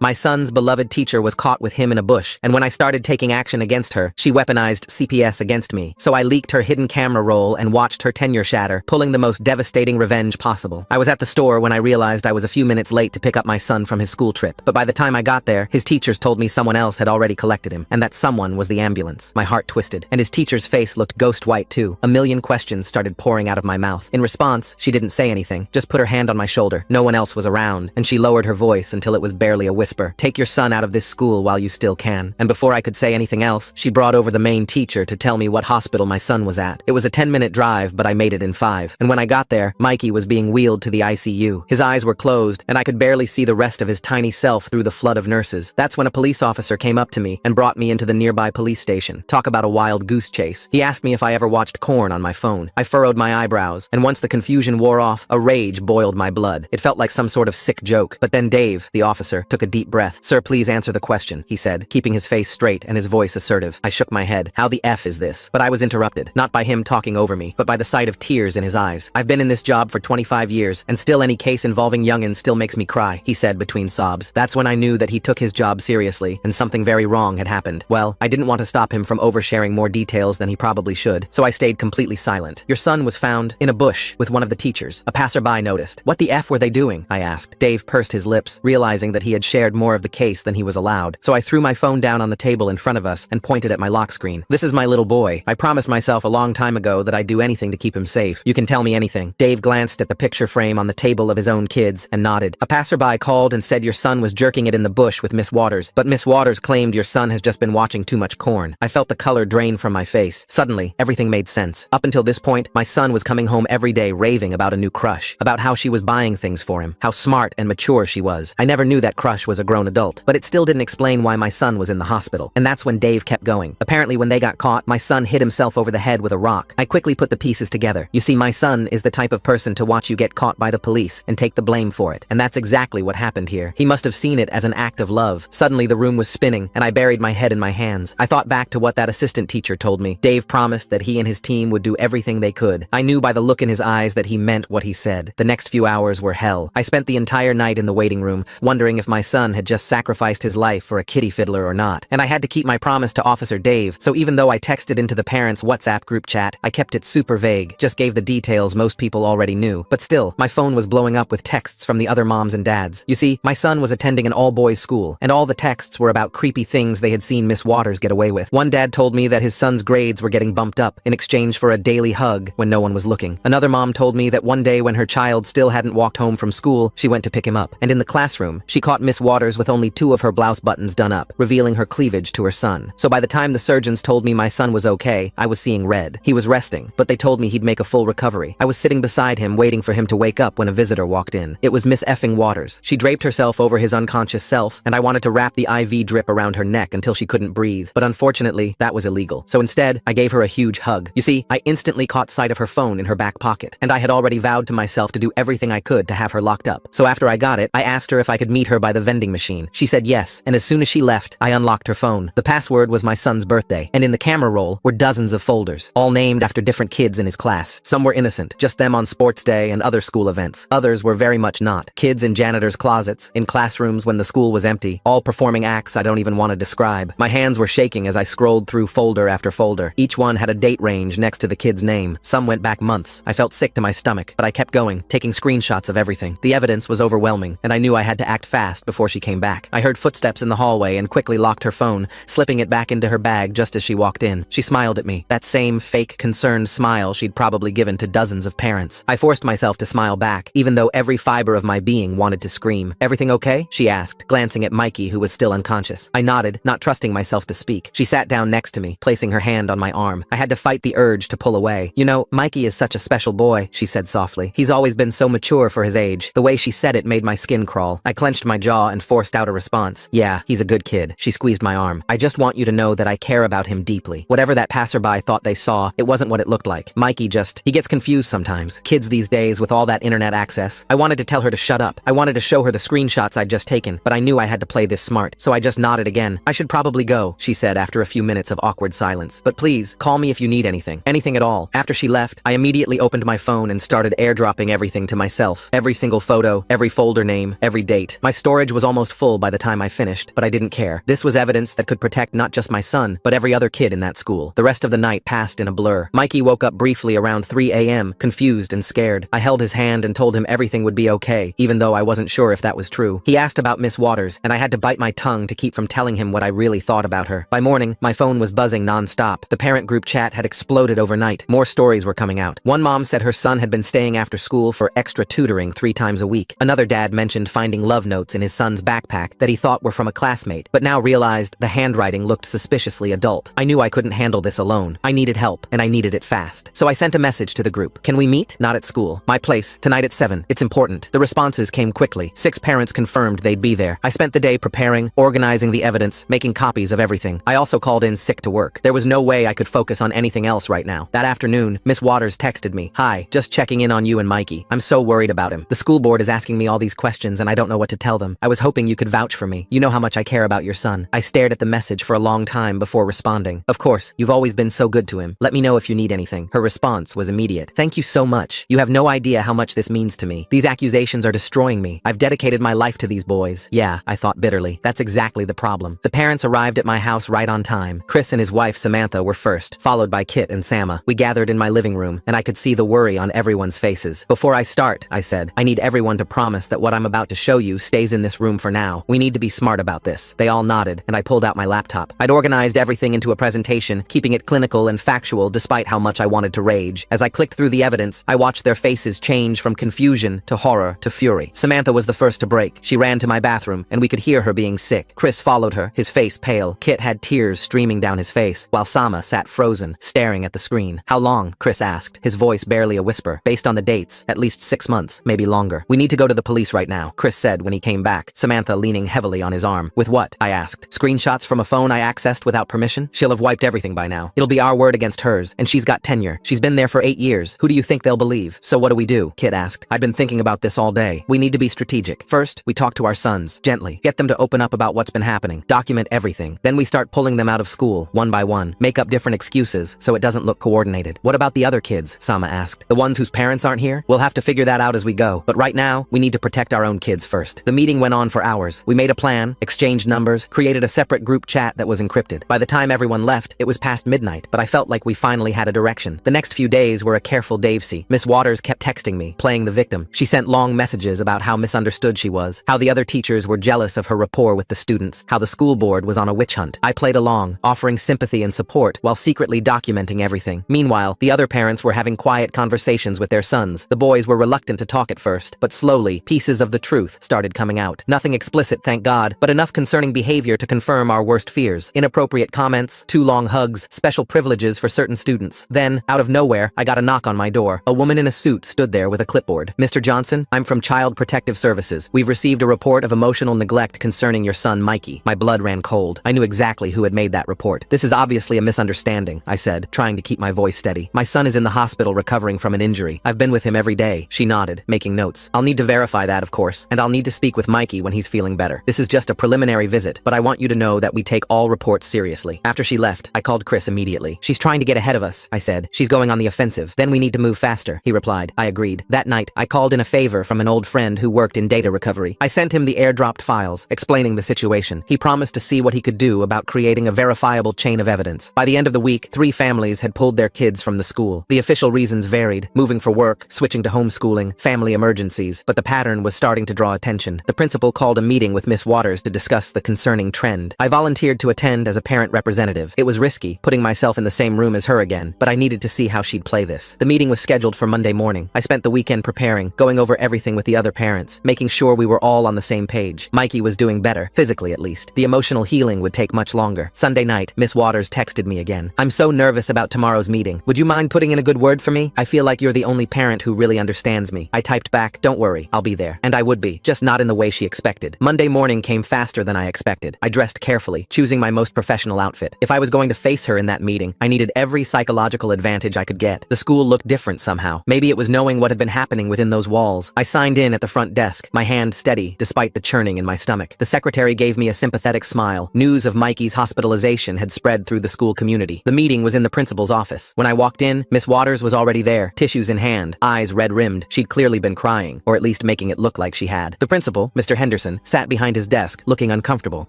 My son's beloved teacher was caught with him in a bush, and when I started taking action against her, she weaponized CPS against me. So I leaked her hidden camera roll and watched her tenure shatter, pulling the most devastating revenge possible. I was at the store when I realized I was a few minutes late to pick up my son from his school trip, but by the time I got there, his teachers told me someone else had already collected him, and that someone was the ambulance. My heart twisted, and his teacher's face looked ghost white too. A million questions started pouring out of my mouth. In response, she didn't say anything, just put her hand on my shoulder. No one else was around, and she lowered her voice until it was barely a whisper. Take your son out of this school while you still can. And before I could say anything else, she brought over the main teacher to tell me what hospital my son was at. It was a 10-minute drive, but I made it in 5. And when I got there, Mikey was being wheeled to the ICU. His eyes were closed, and I could barely see the rest of his tiny self through the flood of nurses. That's when a police officer came up to me and brought me into the nearby police station. Talk about a wild goose chase. He asked me if I ever watched Korn on my phone. I furrowed my eyebrows, and once the confusion wore off, a rage boiled my blood. It felt like some sort of sick joke. But then Dave, the officer, took a deep breath. Sir, please answer the question, he said, keeping his face straight and his voice assertive. I shook my head. How the F is this? But I was interrupted, not by him talking over me, but by the sight of tears in his eyes. I've been in this job for 25 years, and still any case involving youngins still makes me cry, he said between sobs. That's when I knew that he took his job seriously, and something very wrong had happened. Well, I didn't want to stop him from oversharing more details than he probably should, so I stayed completely silent. Your son was found in a bush with one of the teachers. A passerby noticed. What the F were they doing? I asked. Dave pursed his lips, realizing that he had shared more of the case than he was allowed, so I threw my phone down on the table in front of us and pointed at my lock screen. This is my little boy. I promised myself a long time ago that I'd do anything to keep him safe. You can tell me anything. Dave glanced at the picture frame on the table of his own kids and nodded. A passerby called and said your son was jerking it in the bush with Miss Waters, but Miss Waters claimed your son has just been watching too much Korn. I felt the color drain from my face. Suddenly, everything made sense. Up until this point, my son was coming home every day raving about a new crush, about how she was buying things for him, how smart and mature she was. I never knew that crush was a grown adult, but it still didn't explain why my son was in the hospital. And that's when Dave kept going. Apparently, when they got caught, my son hit himself over the head with a rock. I quickly put the pieces together. You see, my son is the type of person to watch you get caught by the police and take the blame for it. And that's exactly what happened here. He must have seen it as an act of love. Suddenly, the room was spinning, and I buried my head in my hands. I thought back to what that assistant teacher told me. Dave promised that he and his team would do everything they could. I knew by the look in his eyes that he meant what he said. The next few hours were hell. I spent the entire night in the waiting room, wondering if my son had just sacrificed his life for a kitty fiddler or not. And I had to keep my promise to Officer Dave, so even though I texted into the parents' WhatsApp group chat, I kept it super vague, just gave the details most people already knew. But still, my phone was blowing up with texts from the other moms and dads. You see, my son was attending an all-boys school, and all the texts were about creepy things they had seen Miss Waters get away with. One dad told me that his son's grades were getting bumped up in exchange for a daily hug when no one was looking. Another mom told me that one day when her child still hadn't walked home from school, she went to pick him up. And in the classroom, she caught Miss Waters with only 2 of her blouse buttons done up, revealing her cleavage to her son. So by the time the surgeons told me my son was okay, I was seeing red. He was resting, but they told me he'd make a full recovery. I was sitting beside him waiting for him to wake up when a visitor walked in. It was Miss effing Waters. She draped herself over his unconscious self, and I wanted to wrap the IV drip around her neck until she couldn't breathe. But unfortunately, that was illegal. So instead, I gave her a huge hug. You see, I instantly caught sight of her phone in her back pocket, and I had already vowed to myself to do everything I could to have her locked up. So after I got it, I asked her if I could meet her by the vending machine. She said yes, and as soon as she left, I unlocked her phone. The password was my son's birthday, and in the camera roll were dozens of folders, all named after different kids in his class. Some were innocent, just them on sports day and other school events. Others were very much not. Kids in janitors' closets, in classrooms when the school was empty, all performing acts I don't even want to describe. My hands were shaking as I scrolled through folder after folder. Each one had a date range next to the kid's name. Some went back months. I felt sick to my stomach, but I kept going, taking screenshots of everything. The evidence was overwhelming, and I knew I had to act fast before she came back. I heard footsteps in the hallway and quickly locked her phone, slipping it back into her bag just as she walked in. She smiled at me, that same fake, concerned smile she'd probably given to dozens of parents. I forced myself to smile back, even though every fiber of my being wanted to scream. Everything okay? She asked, glancing at Mikey, who was still unconscious. I nodded, not trusting myself to speak. She sat down next to me, placing her hand on my arm. I had to fight the urge to pull away. You know, Mikey is such a special boy, she said softly. He's always been so mature for his age. The way she said it made my skin crawl. I clenched my jaw and forced out a response. Yeah, he's a good kid. She squeezed my arm. I just want you to know that I care about him deeply. Whatever that passerby thought they saw, it wasn't what it looked like. Mikey he gets confused sometimes. Kids these days with all that internet access. I wanted to tell her to shut up. I wanted to show her the screenshots I'd just taken, but I knew I had to play this smart, so I just nodded again. I should probably go, she said after a few minutes of awkward silence. But please, call me if you need anything. Anything at all. After she left, I immediately opened my phone and started airdropping everything to myself. Every single photo, every folder name, every date. My storage was almost almost full by the time I finished, but I didn't care. This was evidence that could protect not just my son, but every other kid in that school. The rest of the night passed in a blur. Mikey woke up briefly around 3 a.m., confused and scared. I held his hand and told him everything would be okay, even though I wasn't sure if that was true. He asked about Miss Waters, and I had to bite my tongue to keep from telling him what I really thought about her. By morning, my phone was buzzing non-stop. The parent group chat had exploded overnight. More stories were coming out. One mom said her son had been staying after school for extra tutoring 3 times a week. Another dad mentioned finding love notes in his son's backpack that he thought were from a classmate, but now realized the handwriting looked suspiciously adult. I knew I couldn't handle this alone. I needed help, and I needed it fast. So I sent a message to the group. Can we meet? Not at school. My place, tonight at 7. It's important. The responses came quickly. 6 parents confirmed they'd be there. I spent the day preparing, organizing the evidence, making copies of everything. I also called in sick to work. There was no way I could focus on anything else right now. That afternoon, Miss Waters texted me. Hi, just checking in on you and Mikey. I'm so worried about him. The school board is asking me all these questions and I don't know what to tell them. I was hoping you could vouch for me. You know how much I care about your son. I stared at the message for a long time before responding. Of course, you've always been so good to him. Let me know if you need anything. Her response was immediate. Thank you so much. You have no idea how much this means to me. These accusations are destroying me. I've dedicated my life to these boys. Yeah, I thought bitterly. That's exactly the problem. The parents arrived at my house right on time. Chris and his wife Samantha were first, followed by Kit and Sama. We gathered in my living room, and I could see the worry on everyone's faces. Before I start, I said, I need everyone to promise that what I'm about to show you stays in this room for now. We need to be smart about this. They all nodded, and I pulled out my laptop. I'd organized everything into a presentation, keeping it clinical and factual despite how much I wanted to rage. As I clicked through the evidence, I watched their faces change from confusion to horror to fury. Samantha was the first to break. She ran to my bathroom, and we could hear her being sick. Chris followed her, his face pale. Kit had tears streaming down his face, while Sama sat frozen, staring at the screen. How long? Chris asked, his voice barely a whisper. Based on the dates, at least 6 months, maybe longer. We need to go to the police right now, Chris said when he came back, Samantha leaning heavily on his arm. With what? I asked. Screenshots from a phone I accessed without permission? She'll have wiped everything by now. It'll be our word against hers, and she's got tenure. She's been there for 8 years. Who do you think they'll believe? So what do we do? Kit asked. I'd been thinking about this all day. We need to be strategic. First, we talk to our sons, gently. Get them to open up about what's been happening. Document everything. Then we start pulling them out of school, one by one. Make up different excuses, so it doesn't look coordinated. What about the other kids? Sama asked. The ones whose parents aren't here? We'll have to figure that out as we go. But right now, we need to protect our own kids first. The meeting went on for hours. We made a plan, exchanged numbers, created a separate group chat that was encrypted. By the time everyone left, it was past midnight, but I felt like we finally had a direction. The next few days were a careful Davesy. Miss Waters kept texting me, playing the victim. She sent long messages about how misunderstood she was, how the other teachers were jealous of her rapport with the students, how the school board was on a witch hunt. I played along, offering sympathy and support while secretly documenting everything. Meanwhile, the other parents were having quiet conversations with their sons. The boys were reluctant to talk at first, but slowly, pieces of the truth started coming out. Nothing explicit, thank God, but enough concerning behavior to confirm our worst fears. Inappropriate comments, too long hugs, special privileges for certain students. Then, out of nowhere, I got a knock on my door. A woman in a suit stood there with a clipboard. Mr. Johnson, I'm from Child Protective Services. We've received a report of emotional neglect concerning your son, Mikey. My blood ran cold. I knew exactly who had made that report. This is obviously a misunderstanding, I said, trying to keep my voice steady. My son is in the hospital recovering from an injury. I've been with him every day. She nodded, making notes. I'll need to verify that, of course, and I'll need to speak with Mikey when he's feeling better. This is just a preliminary visit, but I want you to know that we take all reports seriously. After she left, I called Chris immediately. She's trying to get ahead of us, I said. She's going on the offensive. Then we need to move faster, he replied. I agreed. That night, I called in a favor from an old friend who worked in data recovery. I sent him the airdropped files, explaining the situation. He promised to see what he could do about creating a verifiable chain of evidence. By the end of the week, 3 families had pulled their kids from the school. The official reasons varied: moving for work, switching to homeschooling, family emergencies, but the pattern was starting to draw attention. The principal called a meeting with Miss Waters to discuss the concerning trend. I volunteered to attend as a parent representative. It was risky, putting myself in the same room as her again, but I needed to see how she'd play this. The meeting was scheduled for Monday morning. I spent the weekend preparing, going over everything with the other parents, making sure we were all on the same page. Mikey was doing better, physically at least. The emotional healing would take much longer. Sunday night, Miss Waters texted me again. I'm so nervous about tomorrow's meeting. Would you mind putting in a good word for me? I feel like you're the only parent who really understands me. I typed back, don't worry, I'll be there. And I would be, just not in the way she expected. Monday morning came faster than I expected. I dressed carefully, choosing my most professional outfit. If I was going to face her in that meeting, I needed every psychological advantage I could get. The school looked different somehow. Maybe it was knowing what had been happening within those walls. I signed in at the front desk, my hand steady despite the churning in my stomach. The secretary gave me a sympathetic smile. News of Mikey's hospitalization had spread through the school community. The meeting was in the principal's office. When I walked in, Miss Waters was already there, tissues in hand, eyes red-rimmed. She'd clearly been crying, or at least making it look like she had. The principal, Mr. Henderson, Henderson, sat behind his desk, looking uncomfortable.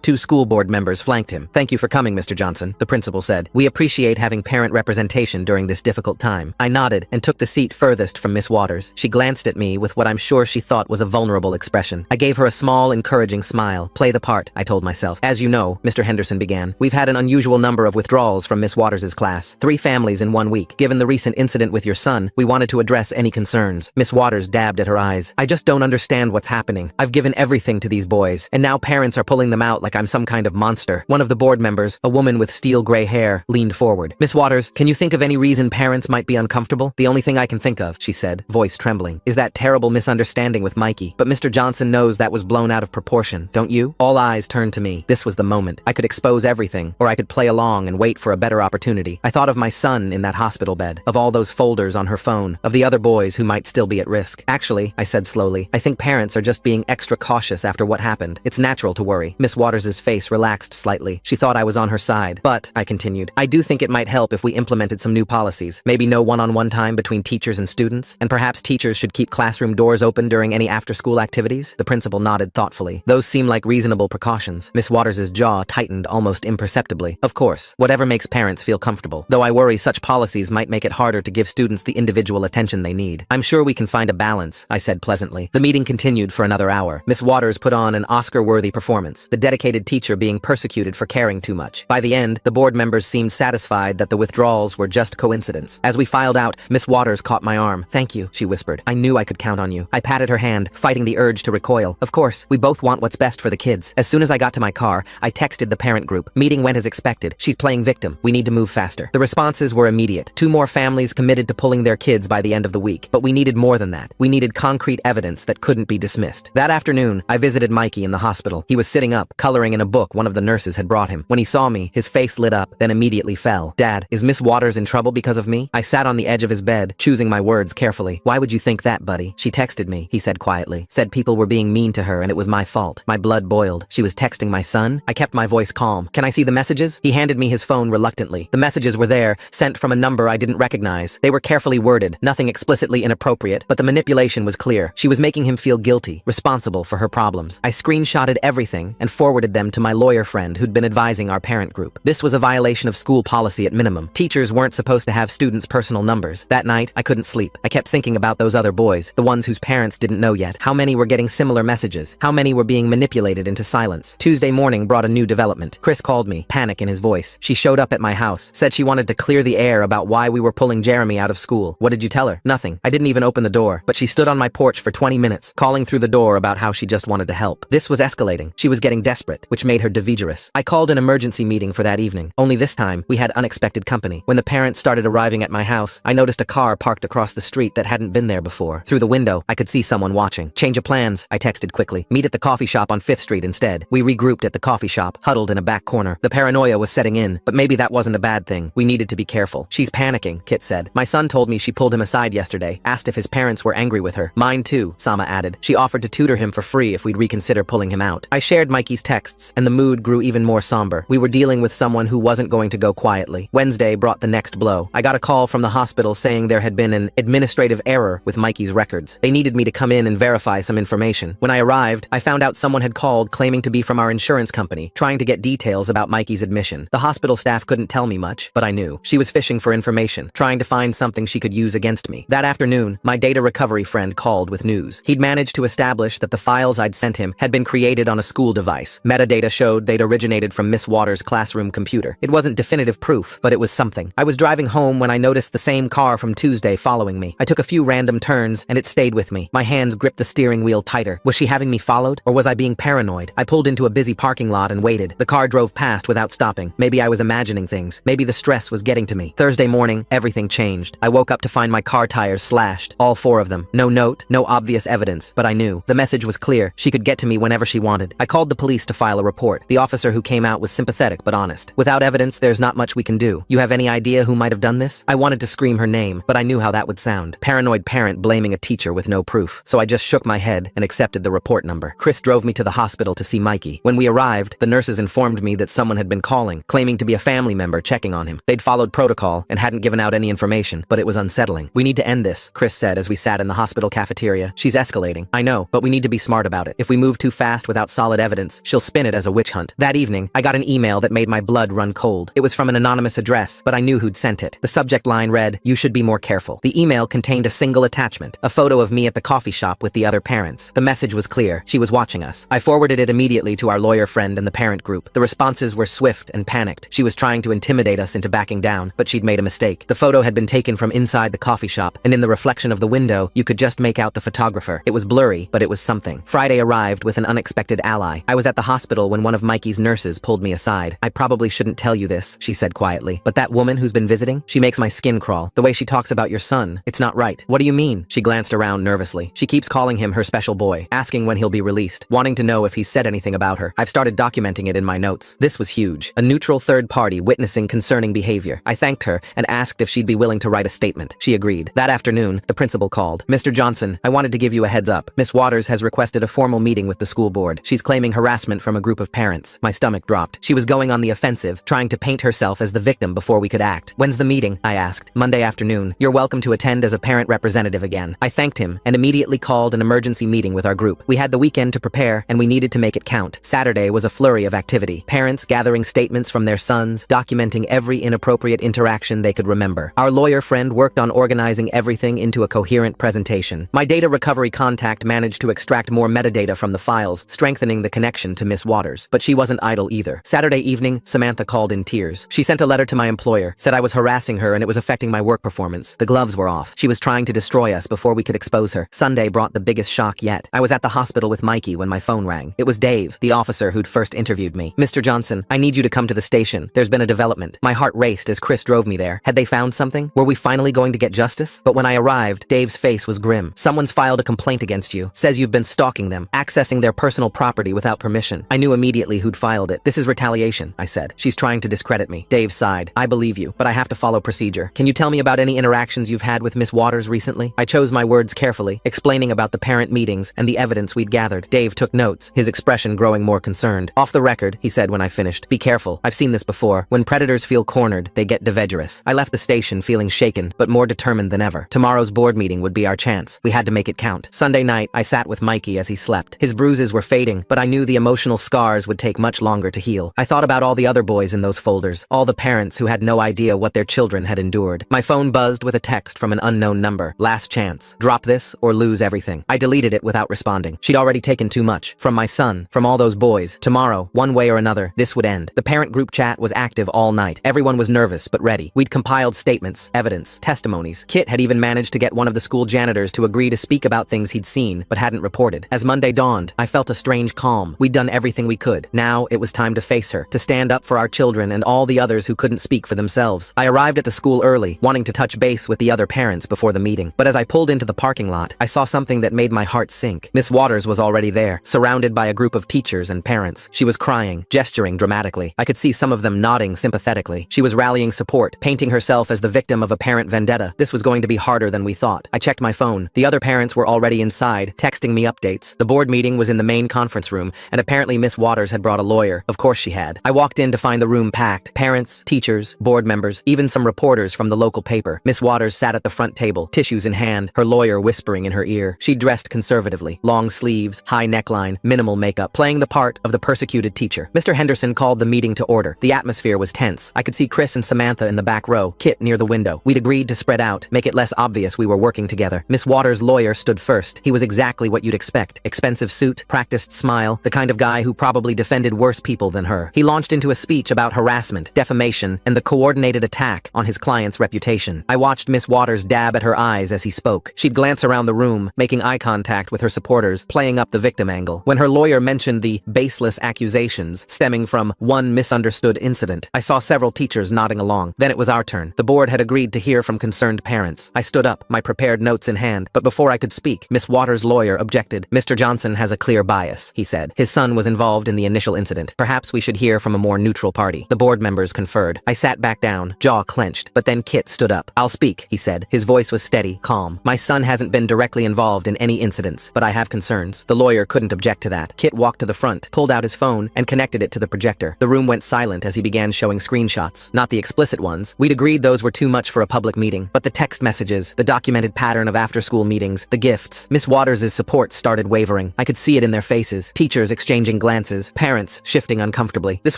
Two school board members flanked him. "Thank you for coming, Mr. Johnson," the principal said. "We appreciate having parent representation during this difficult time." I nodded and took the seat furthest from Miss Waters. She glanced at me with what I'm sure she thought was a vulnerable expression. I gave her a small, encouraging smile. "Play the part," I told myself. "As you know," Mr. Henderson began, "we've had an unusual number of withdrawals from Miss Waters' class. 3 families in 1 week. Given the recent incident with your son, we wanted to address any concerns." Miss Waters dabbed at her eyes. "I just don't understand what's happening. I've given everything to these boys, and now parents are pulling them out like I'm some kind of monster." One of the board members, a woman with steel gray hair, leaned forward. "Miss Waters, can you think of any reason parents might be uncomfortable?" "The only thing I can think of," she said, voice trembling, "is that terrible misunderstanding with Mikey. But Mr. Johnson knows that was blown out of proportion, don't you?" All eyes turned to me. This was the moment. I could expose everything, or I could play along and wait for a better opportunity. I thought of my son in that hospital bed, of all those folders on her phone, of the other boys who might still be at risk. "Actually," I said slowly, "I think parents are just being extra cautious after what happened. It's natural to worry." Miss Waters' face relaxed slightly. She thought I was on her side. "But," I continued, "I do think it might help if we implemented some new policies. Maybe no one-on-one time between teachers and students, and perhaps teachers should keep classroom doors open during any after-school activities." The principal nodded thoughtfully. "Those seem like reasonable precautions." Miss Waters' jaw tightened almost imperceptibly. "Of course, whatever makes parents feel comfortable. Though I worry such policies might make it harder to give students the individual attention they need. I'm sure we can find a balance," I said pleasantly. The meeting continued for another hour. Miss Waters put on an Oscar-worthy performance, the dedicated teacher being persecuted for caring too much. By the end, the board members seemed satisfied that the withdrawals were just coincidence. As we filed out, Miss Waters caught my arm. "Thank you," she whispered. "I knew I could count on you." I patted her hand, fighting the urge to recoil. "Of course, we both want what's best for the kids." As soon as I got to my car, I texted the parent group. "Meeting went as expected. She's playing victim. We need to move faster." The responses were immediate. 2 more families committed to pulling their kids by the end of the week. But we needed more than that. We needed concrete evidence that couldn't be dismissed. That afternoon, I visited Mikey in the hospital. He was sitting up, coloring in a book one of the nurses had brought him. When he saw me, his face lit up, then immediately fell. "Dad, is Miss Waters in trouble because of me?" I sat on the edge of his bed, choosing my words carefully. "Why would you think that, buddy?" "She texted me," he said quietly. "Said people were being mean to her and it was my fault." My blood boiled. She was texting my son? I kept my voice calm. "Can I see the messages?" He handed me his phone reluctantly. The messages were there, sent from a number I didn't recognize. They were carefully worded, nothing explicitly inappropriate, but the manipulation was clear. She was making him feel guilty, responsible for her problems. I screenshotted everything and forwarded them to my lawyer friend who'd been advising our parent group. This was a violation of school policy at minimum. Teachers weren't supposed to have students' personal numbers. That night, I couldn't sleep. I kept thinking about those other boys, the ones whose parents didn't know yet. How many were getting similar messages? How many were being manipulated into silence? Tuesday morning brought a new development. Chris called me, panic in his voice. She showed up at my house, said she wanted to clear the air about why we were pulling Jeremy out of school. What did you tell her? Nothing. I didn't even open the door, but she stood on my porch for 20 minutes, calling through the door about how she just wanted to help. This was escalating. She was getting desperate, which made her devigerous. I called an emergency meeting for that evening. Only this time, we had unexpected company. When the parents started arriving at my house, I noticed a car parked across the street that hadn't been there before. Through the window, I could see someone watching. "Change of plans," I texted quickly. "Meet at the coffee shop on 5th Street instead." We regrouped at the coffee shop, huddled in a back corner. The paranoia was setting in, but maybe that wasn't a bad thing. We needed to be careful. "She's panicking," Kit said. "My son told me she pulled him aside yesterday, asked if his parents were angry with her." "Mine too," Sama added. "She offered to tutor him for free if we'd reconsider pulling him out." I shared Mikey's texts, and the mood grew even more somber. We were dealing with someone who wasn't going to go quietly. Wednesday brought the next blow. I got a call from the hospital saying there had been an administrative error with Mikey's records. They needed me to come in and verify some information. When I arrived, I found out someone had called claiming to be from our insurance company, trying to get details about Mikey's admission. The hospital staff couldn't tell me much, but I knew. She was fishing for information, trying to find something she could use against me. That afternoon, my data recovery friend called with news. He'd managed to establish that the files I'd sent him had been created on a school device. Metadata showed they'd originated from Miss Waters' classroom computer. It wasn't definitive proof, but it was something. I was driving home when I noticed the same car from Tuesday following me. I took a few random turns, and it stayed with me. My hands gripped the steering wheel tighter. Was she having me followed, or was I being paranoid? I pulled into a busy parking lot and waited. The car drove past without stopping. Maybe I was imagining things. Maybe the stress was getting to me. Thursday morning, everything changed. I woke up to find my car tires slashed. All 4 of them. No note, no obvious evidence, but I knew. The message was clear. She could get to me whenever she wanted. I called the police to file a report. The officer who came out was sympathetic but honest. "Without evidence, there's not much we can do. You have any idea who might have done this?" I wanted to scream her name, but I knew how that would sound. Paranoid parent blaming a teacher with no proof. So I just shook my head and accepted the report number. Chris drove me to the hospital to see Mikey. When we arrived, the nurses informed me that someone had been calling, claiming to be a family member checking on him. They'd followed protocol and hadn't given out any information, but it was unsettling. "We need to end this," Chris said as we sat in the hospital cafeteria. "She's escalating. I know, but we need to be smart about it." it. If we move too fast without solid evidence, she'll spin it as a witch hunt. That evening, I got an email that made my blood run cold. It was from an anonymous address, but I knew who'd sent it. The subject line read, "You should be more careful." The email contained a single attachment, a photo of me at the coffee shop with the other parents. The message was clear. She was watching us. I forwarded it immediately to our lawyer friend and the parent group. The responses were swift and panicked. She was trying to intimidate us into backing down, but she'd made a mistake. The photo had been taken from inside the coffee shop, and in the reflection of the window, you could just make out the photographer. It was blurry, but it was something. Friday arrived with an unexpected ally. I was at the hospital when one of Mikey's nurses pulled me aside. "I probably shouldn't tell you this," she said quietly, "but that woman who's been visiting, she makes my skin crawl. The way she talks about your son, it's not right." "What do you mean?" She glanced around nervously. "She keeps calling him her special boy, asking when he'll be released, wanting to know if he's said anything about her. I've started documenting it in my notes." This was huge. A neutral third party witnessing concerning behavior. I thanked her and asked if she'd be willing to write a statement. She agreed. That afternoon, the principal called. "Mr. Johnson, I wanted to give you a heads up. Miss Waters has requested a formal meeting with the school board. She's claiming harassment from a group of parents." My stomach dropped. She was going on the offensive, trying to paint herself as the victim before we could act. "When's the meeting?" I asked. "Monday afternoon. You're welcome to attend as a parent representative again." I thanked him and immediately called an emergency meeting with our group. We had the weekend to prepare and we needed to make it count. Saturday was a flurry of activity. Parents gathering statements from their sons, documenting every inappropriate interaction they could remember. Our lawyer friend worked on organizing everything into a coherent presentation. My data recovery contact managed to extract more metadata from the files, strengthening the connection to Miss Waters. But she wasn't idle either. Saturday evening, Samantha called in tears. She sent a letter to my employer, said I was harassing her and it was affecting my work performance. The gloves were off. She was trying to destroy us before we could expose her. Sunday brought the biggest shock yet. I was at the hospital with Mikey when my phone rang. It was Dave, the officer who'd first interviewed me. "Mr. Johnson, I need you to come to the station. There's been a development." My heart raced as Chris drove me there. Had they found something? Were we finally going to get justice? But when I arrived, Dave's face was grim. "Someone's filed a complaint against you. Says you've been stalking them, accessing their personal property without permission." I knew immediately who'd filed it. "This is retaliation," I said. "She's trying to discredit me." Dave sighed. "I believe you, but I have to follow procedure. Can you tell me about any interactions you've had with Miss Waters recently?" I chose my words carefully, explaining about the parent meetings and the evidence we'd gathered. Dave took notes, his expression growing more concerned. "Off the record," he said when I finished, "be careful. I've seen this before. When predators feel cornered, they get divedgerous." I left the station feeling shaken, but more determined than ever. Tomorrow's board meeting would be our chance. We had to make it count. Sunday night, I sat with Mikey as he slept. His bruises were fading, but I knew the emotional scars would take much longer to heal. I thought about all the other boys in those folders, all the parents who had no idea what their children had endured. My phone buzzed with a text from an unknown number. "Last chance. Drop this or lose everything." I deleted it without responding. She'd already taken too much. From my son, from all those boys. Tomorrow, one way or another, this would end. The parent group chat was active all night. Everyone was nervous but ready. We'd compiled statements, evidence, testimonies. Kit had even managed to get one of the school janitors to agree to speak about things he'd seen but hadn't reported. As Monday dawned, I felt a strange calm. We'd done everything we could. Now it was time to face her, to stand up for our children and all the others who couldn't speak for themselves. I arrived at the school early, wanting to touch base with the other parents before the meeting. But as I pulled into the parking lot, I saw something that made my heart sink. Miss Waters was already there, surrounded by a group of teachers and parents. She was crying, gesturing dramatically. I could see some of them nodding sympathetically. She was rallying support, painting herself as the victim of a parent vendetta. This was going to be harder than we thought. I checked my phone. The other parents were already inside, texting me updates. The board meeting was in the main conference room, and apparently Miss Waters had brought a lawyer. Of course she had. I walked in to find the room packed. Parents, teachers, board members, even some reporters from the local paper. Miss Waters sat at the front table, tissues in hand, her lawyer whispering in her ear. She dressed conservatively. Long sleeves, high neckline, minimal makeup, playing the part of the persecuted teacher. Mr. Henderson called the meeting to order. The atmosphere was tense. I could see Chris and Samantha in the back row, Kit near the window. We'd agreed to spread out, make it less obvious we were working together. Miss Waters' lawyer stood first. He was exactly what you'd expect. Expensive suit, practiced smile, the kind of guy who probably defended worse people than her. He launched into a speech about harassment, defamation, and the coordinated attack on his client's reputation. I watched Miss Waters dab at her eyes as he spoke. She'd glance around the room, making eye contact with her supporters, playing up the victim angle. When her lawyer mentioned the baseless accusations stemming from one misunderstood incident, I saw several teachers nodding along. Then it was our turn. The board had agreed to hear from concerned parents. I stood up, my prepared notes in hand, but before I could speak, Miss Waters' lawyer objected. "Mr. Johnson has a clear bias," he said. "His son was involved in the initial incident. Perhaps we should hear from a more neutral party." The board members conferred. I sat back down, jaw clenched, but then Kit stood up. "I'll speak," he said. His voice was steady, calm. "My son hasn't been directly involved in any incidents, but I have concerns." The lawyer couldn't object to that. Kit walked to the front, pulled out his phone, and connected it to the projector. The room went silent as he began showing screenshots. Not the explicit ones. We'd agreed those were too much for a public meeting, but the text messages, the documented pattern of after-school meetings, the gifts. Miss Waters' support started wavering. suffering. I could see it in their faces. Teachers exchanging glances, parents shifting uncomfortably. This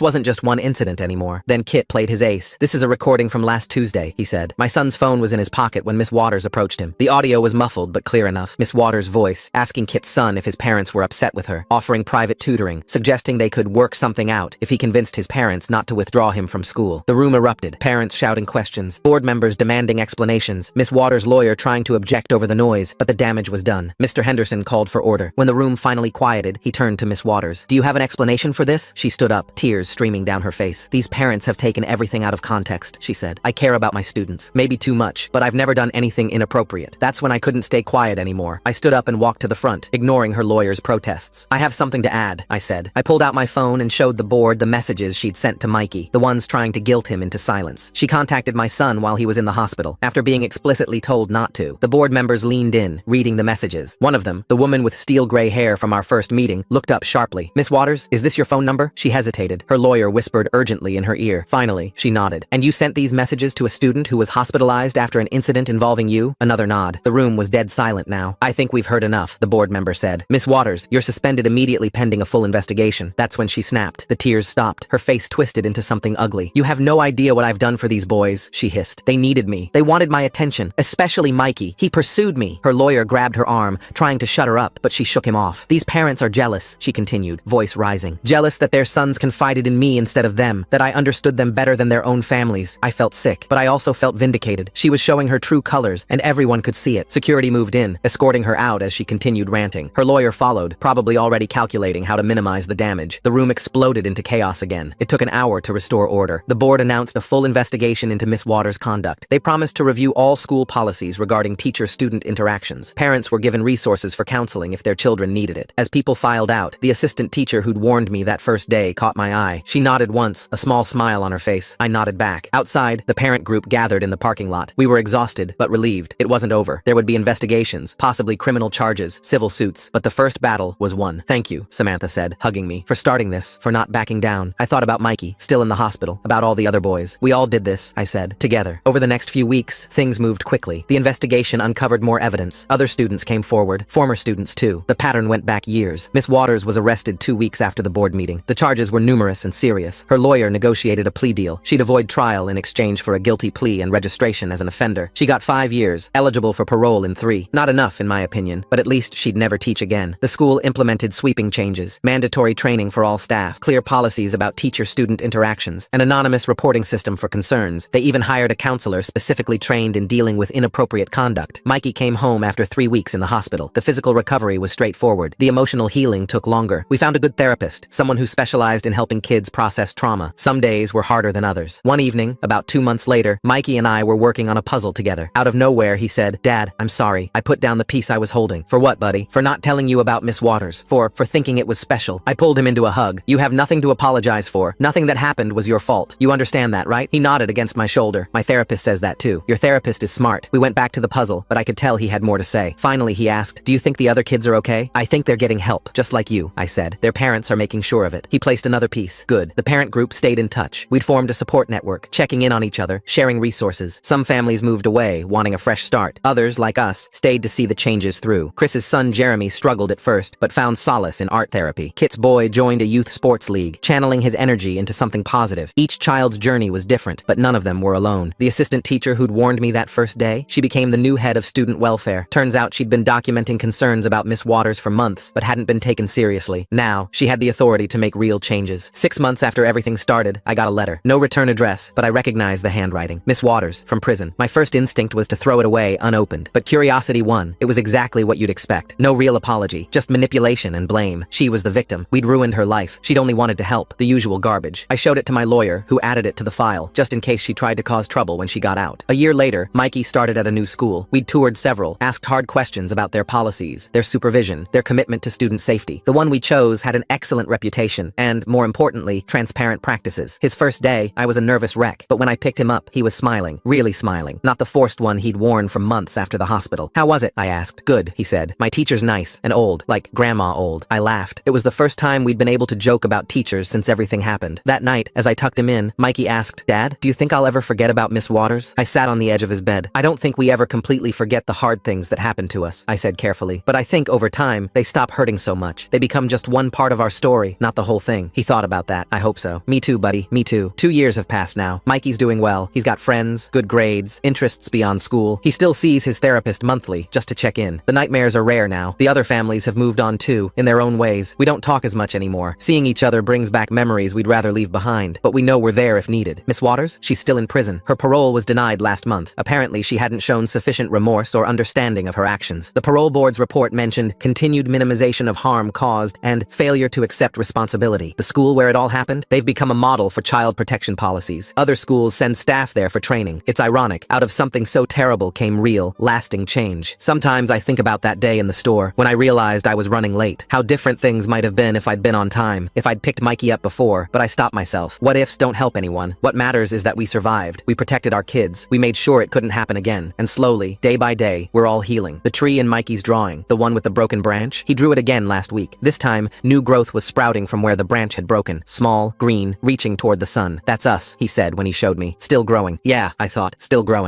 wasn't just one incident anymore. Then Kit played his ace. "This is a recording from last Tuesday," he said. My son's phone was in his pocket when Miss Waters approached him. The audio was muffled but clear enough. Miss Waters' voice, asking Kit's son if his parents were upset with her, offering private tutoring, suggesting they could work something out if he convinced his parents not to withdraw him from school. The room erupted, parents shouting questions, board members demanding explanations, Miss Waters' lawyer trying to object over the noise, but the damage was done. Mr. Henderson called for order. When the room finally quieted, he turned to Miss Waters. "Do you have an explanation for this?" She stood up, tears streaming down her face. "These parents have taken everything out of context," she said. "I care about my students. Maybe too much, but I've never done anything inappropriate." That's when I couldn't stay quiet anymore. I stood up and walked to the front, ignoring her lawyer's protests. "I have something to add," I said. I pulled out my phone and showed the board the messages she'd sent to Mikey, the ones trying to guilt him into silence. She contacted my son while he was in the hospital, after being explicitly told not to. The board members leaned in, reading the messages. One of them, the woman with steel gray hair from our first meeting, looked up sharply. "Miss Waters, is this your phone number?" She hesitated. Her lawyer whispered urgently in her ear. Finally, she nodded. "And you sent these messages to a student who was hospitalized after an incident involving you?" Another nod. The room was dead silent now. "I think we've heard enough," the board member said. "Miss Waters, you're suspended immediately pending a full investigation." That's when she snapped. The tears stopped. Her face twisted into something ugly. "You have no idea what I've done for these boys," she hissed. "They needed me. They wanted my attention, especially Mikey. He pursued me." Her lawyer grabbed her arm, trying to shut her up, but she shook him off. "These parents are jealous," she continued, voice rising. "Jealous that their sons confided in me instead of them, that I understood them better than their own families." I felt sick, but I also felt vindicated. She was showing her true colors, and everyone could see it. Security moved in, escorting her out as she continued ranting. Her lawyer followed, probably already calculating how to minimize the damage. The room exploded into chaos again. It took an hour to restore order. The board announced a full investigation into Miss Waters' conduct. They promised to review all school policies regarding teacher-student interactions. Parents were given resources for counseling if their children needed it. As people filed out, the assistant teacher who'd warned me that first day caught my eye. She nodded once, a small smile on her face. I nodded back. Outside, the parent group gathered in the parking lot. We were exhausted, but relieved. It wasn't over. There would be investigations, possibly criminal charges, civil suits, but the first battle was won. "Thank you," Samantha said, hugging me, "for starting this, for not backing down." I thought about Mikey, still in the hospital, about all the other boys. "We all did this," I said, "together." Over the next few weeks, things moved quickly. The investigation uncovered more evidence. Other students came forward, former students too. The pattern went back years. Miss Waters was arrested 2 weeks after the board meeting. The charges were numerous and serious. Her lawyer negotiated a plea deal. She'd avoid trial in exchange for a guilty plea and registration as an offender. She got 5 years, eligible for parole in 3. Not enough, in my opinion, but at least she'd never teach again. The school implemented sweeping changes, mandatory training for all staff, clear policies about teacher-student interactions, an anonymous reporting system for concerns. They even hired a counselor specifically trained in dealing with inappropriate conduct. Mikey came home after 3 weeks in the hospital. The physical recovery was straightforward. The emotional healing took longer. We found a good therapist, someone who specialized in helping kids process trauma. Some days were harder than others. One evening, about 2 months later, Mikey and I were working on a puzzle together. Out of nowhere, he said, "Dad, I'm sorry. I put down the piece I was holding." "For what, buddy?" "For not telling you about Miss Waters. For thinking it was special." I pulled him into a hug. "You have nothing to apologize for. Nothing that happened was your fault. You understand that, right?" He nodded against my shoulder. "My therapist says that too." "Your therapist is smart." We went back to the puzzle, but I could tell he had more to say. Finally, he asked, "Do you think the other kids are okay?" "I think they're getting help, just like you," I said. "Their parents are making sure of it." He placed another piece. Good. The parent group stayed in touch. We'd formed a support network, checking in on each other, sharing resources. Some families moved away, wanting a fresh start. Others, like us, stayed to see the changes through. Chris's son Jeremy struggled at first, but found solace in art therapy. Kit's boy joined a youth sports league, channeling his energy into something positive. Each child's journey was different, but none of them were alone. The assistant teacher who'd warned me that first day, she became the new head of student welfare. Turns out she'd been documenting concerns about Miss Waters for months, but hadn't been taken seriously. Now, she had the authority to make real changes. 6 months after everything started, I got a letter. No return address, but I recognized the handwriting. Miss Waters, from prison. My first instinct was to throw it away unopened, but curiosity won. It was exactly what you'd expect. No real apology, just manipulation and blame. She was the victim. We'd ruined her life. She'd only wanted to help. The usual garbage. I showed it to my lawyer, who added it to the file, just in case she tried to cause trouble when she got out. A year later, Mikey started at a new school. We'd toured several, asked hard questions about their policies, their supervision, their commitment to student safety. The one we chose had an excellent reputation and, more importantly, transparent practices. His first day, I was a nervous wreck, but when I picked him up, he was smiling, really smiling, not the forced one he'd worn for months after the hospital. "How was it?" I asked. "Good," he said. "My teacher's nice and old, like grandma old." I laughed. It was the first time we'd been able to joke about teachers since everything happened. That night, as I tucked him in, Mikey asked, "Dad, do you think I'll ever forget about Miss Waters?" I sat on the edge of his bed. "I don't think we ever completely forget the hard things that happened to us," I said carefully. "But I think over time, time, they stop hurting so much. They become just one part of our story, not the whole thing. He thought about that. I hope so. Me too, buddy. Me too. 2 years have passed now. Mikey's doing well. He's got friends, good grades, interests beyond school. He still sees his therapist monthly, just to check in. The nightmares are rare now. The other families have moved on too, in their own ways. We don't talk as much anymore. Seeing each other brings back memories we'd rather leave behind, but we know we're there if needed. Miss Waters? She's still in prison. Her parole was denied last month. Apparently, she hadn't shown sufficient remorse or understanding of her actions. The parole board's report mentioned continued minimization of harm caused and failure to accept responsibility. The school where it all happened? They've become a model for child protection policies. Other schools send staff there for training. It's ironic. Out of something so terrible came real, lasting change. Sometimes I think about that day in the store, when I realized I was running late. How different things might have been if I'd been on time, if I'd picked Mikey up before, but I stopped myself. What ifs don't help anyone. What matters is that we survived. We protected our kids. We made sure it couldn't happen again. And slowly, day by day, we're all healing. The tree in Mikey's drawing, the one with the broken branch, he drew it again last week. This time, new growth was sprouting from where the branch had broken. Small, green, reaching toward the sun. That's us, he said when he showed me. Still growing. Yeah, I thought, still growing.